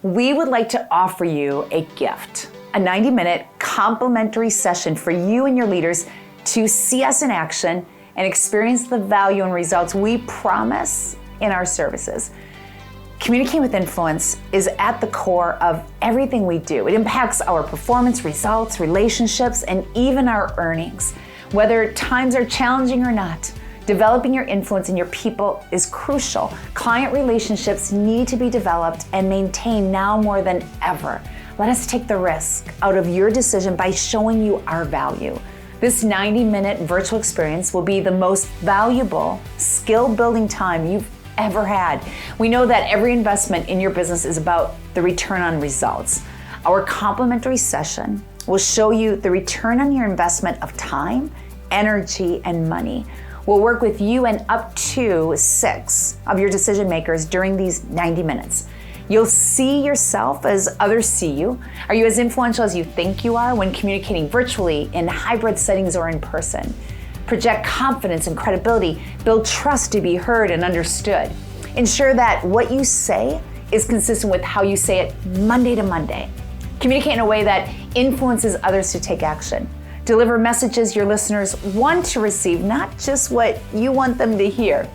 we would like to offer you a gift, a 90-minute complimentary session for you and your leaders to see us in action and experience the value and results we promise in our services. Communicating with influence is at the core of everything we do. It impacts our performance, results, relationships, and even our earnings. Whether times are challenging or not, developing your influence in your people is crucial. Client relationships need to be developed and maintained now more than ever. Let us take the risk out of your decision by showing you our value. This 90-minute virtual experience will be the most valuable, skill-building time you've ever had. We know that every investment in your business is about the return on results. Our complimentary session will show you the return on your investment of time, energy, and money. We'll work with you and up to 6 of your decision makers during these 90 minutes. You'll see yourself as others see you. Are you as influential as you think you are when communicating virtually, in hybrid settings, or in person? Project confidence and credibility. Build trust to be heard and understood. Ensure that what you say is consistent with how you say it Monday to Monday. Communicate in a way that influences others to take action. Deliver messages your listeners want to receive, not just what you want them to hear.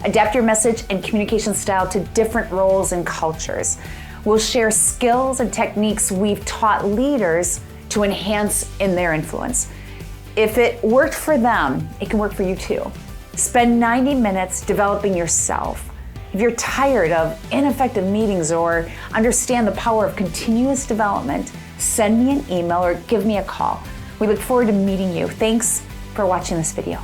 Adapt your message and communication style to different roles and cultures. We'll share skills and techniques we've taught leaders to enhance in their influence. If it worked for them, it can work for you too. Spend 90 minutes developing yourself. If you're tired of ineffective meetings or understand the power of continuous development, send me an email or give me a call. We look forward to meeting you. Thanks for watching this video.